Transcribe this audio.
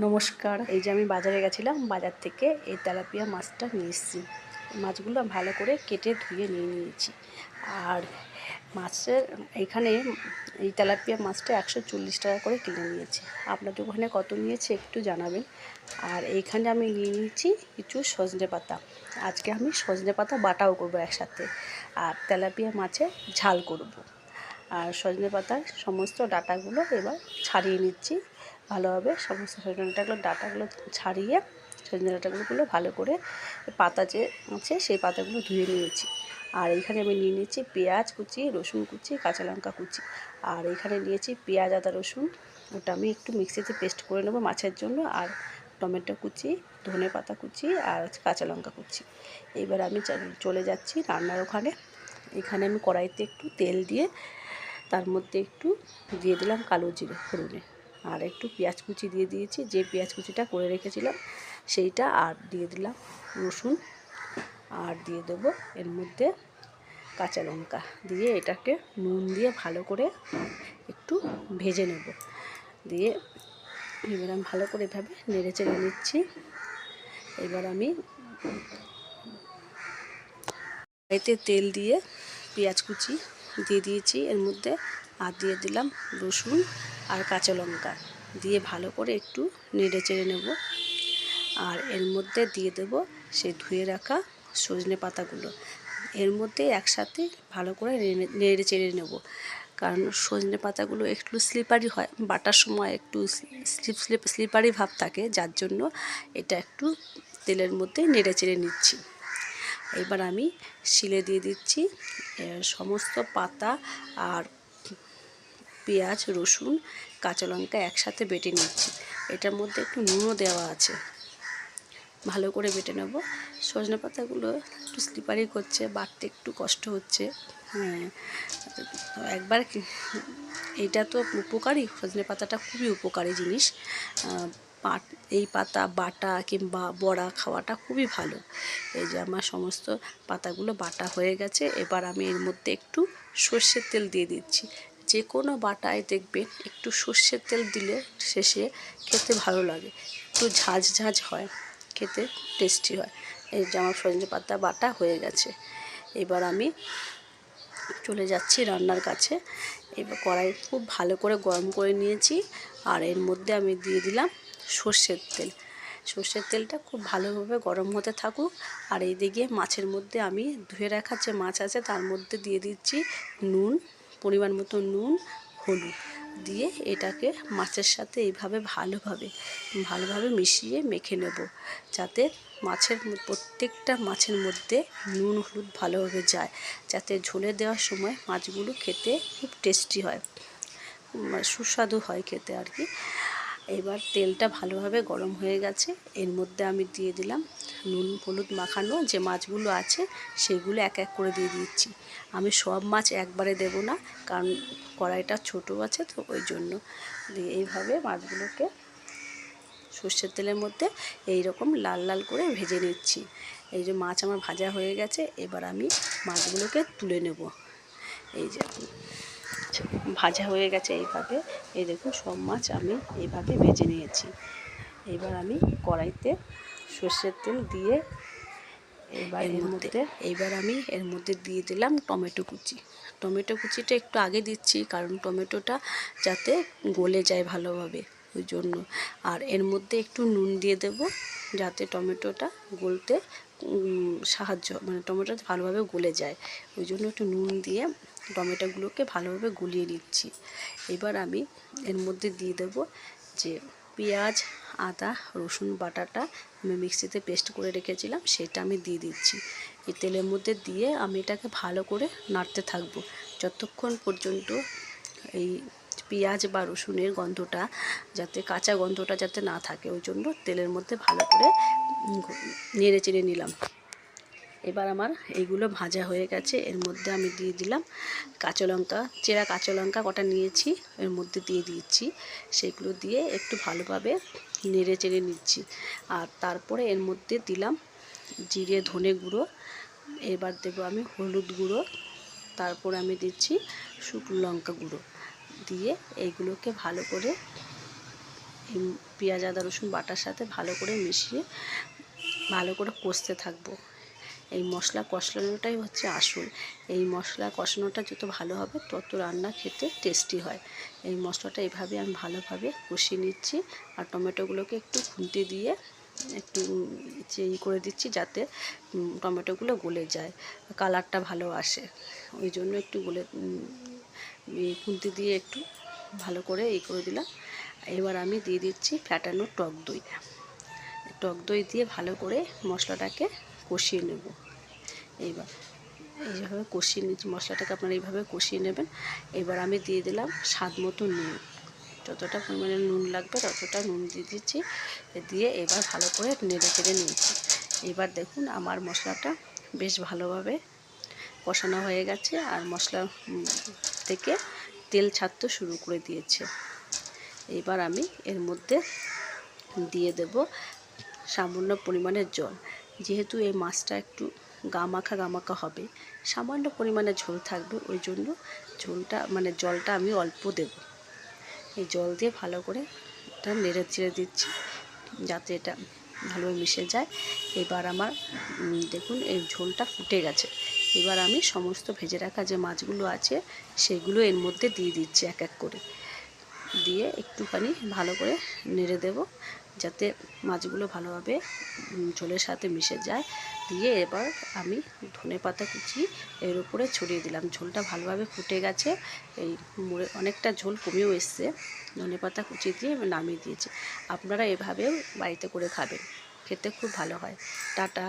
নমস্কার। এই যে আমি বাজারে গেছিলাম, বাজার থেকে এই তেলাপিয়া মাছটা নিয়ে এসেছি। মাছগুলো ভালো করে কেটে ধুয়ে নিয়ে নিয়েছি। আর মাছের এইখানে এই তেলাপিয়া মাছটা 140 টাকা করে কিনে নিয়েছি। আপনাদের ওখানে কত নিয়েছে একটু জানাবেন। আর এইখানে আমি নিয়ে নিয়েছি কিছু সজনে পাতা। আজকে আমি সজনে পাতা বাটাও করবো একসাথে, আর তেলাপিয়া মাছের ঝাল করব। আর সজনে পাতার সমস্ত ডাঁটাগুলো এবার ছাড়িয়ে নিচ্ছি ভালোভাবে। সমস্ত সজনে ডাঁটাগুলো ছাড়িয়ে সজনে ডাঁটাগুলো ভালো করে পাতা যে আছে সেই পাতাগুলো ধুয়ে নিয়েছি। আর এইখানে আমি নিয়ে নিয়েছি পেঁয়াজ কুচি, রসুন কুচি, কাঁচা লঙ্কা কুচি। আর এইখানে নিয়েছি পেঁয়াজ, আদা, রসুন, ওটা আমি একটু মিক্সিতে পেস্ট করে নেবো মাছের জন্য। আর টমেটো কুচি, ধনে পাতা কুচি, আর কাঁচা লঙ্কা কুচি। এবার আমি চলে যাচ্ছি রান্নার ওখানে। এখানে আমি কড়াইতে একটু তেল দিয়ে তার মধ্যে একটু দিয়ে দিলাম কালো জিরে ফোড়নে, আর একটু পেঁয়াজ কুচি দিয়ে দিয়েছি, যে পেঁয়াজ কুচিটা করে রেখেছিলাম সেইটা। আর দিয়ে দিলাম রসুন, আর দিয়ে দেবো এর মধ্যে কাঁচা লঙ্কা দিয়ে এটাকে নুন দিয়ে ভালো করে একটু ভেজে নেব। দিয়ে এবার আমি ভালো করে এভাবে নেড়ে চেড়ে নিচ্ছি। এবার আমি এতে তেল দিয়ে পেঁয়াজ কুচি দিয়ে দিয়েছি এর মধ্যে, আর দিয়ে দিলাম রসুন আর কাঁচা লঙ্কা দিয়ে ভালো করে একটু নেড়ে চেড়ে নেব। আর এর মধ্যে দিয়ে দেব সেই ধুয়ে রাখা সজনে পাতাগুলো। এর মধ্যে একসাথে ভালো করে নেড়ে চেড়ে নেব, কারণ সজনে পাতাগুলো একটু স্লিপারি হয়, বাটার সময় একটু স্লিপারি ভাব থাকে, যার জন্য এটা একটু তেলের মধ্যে নেড়ে চেড়ে নিচ্ছি। এবার আমি শিলে দিয়ে দিচ্ছি সমস্ত পাতা আর পেঁয়াজ, রসুন, কাঁচা লঙ্কা একসাথে বেটে নিচ্ছি। এটার মধ্যে একটু নুনও দেওয়া আছে, ভালো করে বেটে নেব। সজনে পাতাগুলো একটু স্লিপারি করছে, বাটতে একটু কষ্ট হচ্ছে। হ্যাঁ, একবার এটা তো উপকারী, সজনে পাতাটা খুবই উপকারী জিনিস। এই পাতা বাটা কিংবা বড়া খাওয়াটা খুবই ভালো। এই যে আমার সমস্ত পাতাগুলো বাটা হয়ে গেছে। এবার আমি এর মধ্যে একটু সর্ষের তেল দিয়ে দিচ্ছি। যে কোনো বাটায় দেখবেন একটু সর্ষের তেল দিলে শেষে খেতে ভালো লাগে, একটু ঝাঁঝ ঝাঁঝ হয়, খেতে টেস্টি হয়। এই যে আমার সজনে পাতা বাটা হয়ে গেছে। এবার আমি চলে যাচ্ছি রান্নার কাছে। এবার কড়াই খুব ভালো করে গরম করে নিয়েছি, আর এর মধ্যে আমি দিয়ে দিলাম সর্ষের তেল। সর্ষের তেলটা খুব ভালোভাবে গরম হতে থাকুক। আর এইদিকে মাছের মধ্যে আমি ধুয়ে রাখা যে মাছ আছে তার মধ্যে দিয়ে দিচ্ছি নুন, পরিমাণ মতো নুন, হলুদ দিয়ে এটাকে মাছের সাথে এইভাবে ভালোভাবে মিশিয়ে মেখে নেব, যাতে প্রত্যেকটা মাছের মধ্যে নুন হলুদ ভালোভাবে যায়, যাতে ঝোলে দেওয়ার সময় মাছগুলো খেতে খুব টেস্টি হয়, সুস্বাদু হয় খেতে আর কি। এবার তেলটা ভালোভাবে গরম হয়ে গেছে। এর মধ্যে আমি দিয়ে দিলাম নুন হলুদ মাখানো যে মাছগুলো আছে সেগুলো এক এক করে দিয়ে দিচ্ছি। আমি সব মাছ একবারে দেব না, কারণ কড়াইটা ছোট আছে তো ওই জন্য। দিয়ে এইভাবে মাছগুলোকে সর্ষের তেলের মধ্যে এই রকম লাল লাল করে ভেজে নিচ্ছি। এই যে মাছ আমার ভাজা হয়ে গেছে। এবার আমি মাছগুলোকে তুলে নেব। এই যে ভাজা হয়ে গেছে এইভাবে। এই দেখুন সব মাছ আমি এইভাবে ভেজে নিয়েছি। এবার আমি কড়াইতে সর্ষের তেল দিয়ে আমি এর মধ্যে দিয়ে দিলাম টমেটো কুচি। টমেটো কুচিটা একটু আগে দিচ্ছি, কারণ টমেটোটা যাতে গলে যায় ভালোভাবে, ওই জন্য। আর এর মধ্যে একটু নুন দিয়ে দেব, যাতে টমেটোটা গলতে টমেটো ভালোভাবে গলে যায়, ওই জন্য একটু নুন দিয়ে টমেটোগুলোকে ভালোভাবে গলিয়ে নিচ্ছি। এবার আমি এর মধ্যে দিয়ে দেব যে পেঁয়াজ, আদা, রসুন বাটাটা আমি মিক্সিতে পেস্ট করে রেখেছিলাম, সেটা আমি দিয়ে দিচ্ছি। এই তেলের মধ্যে দিয়ে আমি এটাকে ভালো করে নাড়তে থাকবো যতক্ষণ পর্যন্ত এই পেঁয়াজ বা রসুনের গন্ধটা কাঁচা গন্ধটা যাতে না থাকে, ওই জন্য তেলের মধ্যে ভালো করে নেড়ে চেড়ে নিলাম। এবার আমার এইগুলো ভাজা হয়ে গেছে। এর মধ্যে আমি দিয়ে দিলাম চেরা কাঁচা লঙ্কা কটা নিয়েছি, এর মধ্যে দিয়ে দিচ্ছি। সেগুলো দিয়ে একটু ভালোভাবে নেড়ে চেড়ে নিচ্ছি। আর তারপরে এর মধ্যে দিলাম জিরে ধনে গুঁড়ো। এবার দেবো আমি হলুদ গুঁড়ো, তারপর আমি দিচ্ছি শুকনো লঙ্কা গুঁড়ো দিয়ে এইগুলোকে ভালো করে এই পেঁয়াজ আদা রসুন বাটার সাথে ভালো করে মিশিয়ে ভালো করে কষতে থাকবো। এই মশলা কষানোটাই হচ্ছে আসল। এই মশলা কষানোটা যত ভালো হবে তত রান্না খেতে টেস্টি হয়। এই মশলাটা এইভাবে আমি ভালোভাবে কষিয়ে নিচ্ছি আর টমেটোগুলোকে একটু খুন্তি দিয়ে একটু করে দিচ্ছি যাতে টমেটোগুলো গলে যায়, কালারটা ভালো আসে। ওই জন্য একটু খুন্তি দিয়ে একটু ভালো করে করে দিলাম। এবার আমি দিয়ে দিচ্ছি ফ্যাটানো টক দই। টক দই দিয়ে ভালো করে মশলাটাকে কষিয়ে নেব। এইবার এইভাবে কষিয়ে নিচ্ছি মশলাটাকে, আপনারা এইভাবে কষিয়ে নেবেন। এবার আমি দিয়ে দিলাম স্বাদ মতো নুন, যতটা পরিমাণে নুন লাগবে ততটা নুন দিয়ে দিচ্ছি। দিয়ে এবার ভালো করে নেড়ে চেড়ে নিয়েছি। এবার দেখুন আমার মশলাটা বেশ ভালোভাবে কষানো হয়ে গেছে আর মশলা থেকে তেল ছাড়তে শুরু করে দিয়েছে। এবার আমি এর মধ্যে দিয়ে দেব সামান্য পরিমাণের জল। যেহেতু এই মাছটা একটু গামাখা হবে, সামান্য পরিমাণে ঝোল থাকবে, ওই জন্য জলটা আমি অল্প দেব। এই জল দিয়ে ভালো করে এটা নেড়ে চেড়ে দিচ্ছি যাতে এটা ভালোভাবে মিশে যায়। এবার আমার দেখুন এই ঝোলটা ফুটে গেছে। এবার আমি সমস্ত ভেজে রাখা যে মাছগুলো আছে সেগুলো এর মধ্যে দিয়ে দিচ্ছি এক এক করে, দিয়ে একটুখানি ভালো করে নেড়ে দেব যাতে মাছগুলো ভালোভাবে ঝোলের সাথে মিশে যায়। দিয়ে এবার আমি ধনেপাতা কুচি এর উপরে ছড়িয়ে দিলাম। ঝোলটা ভালোভাবে ফুটে গেছে, এই অনেকটা ঝোল কমেও এসছে। ধনেপাতা কুচি দিয়ে নামিয়ে দিয়েছি। আপনারা এভাবেও বাড়িতে করে খাবেন, খেতে খুব ভালো হয়। টাটা।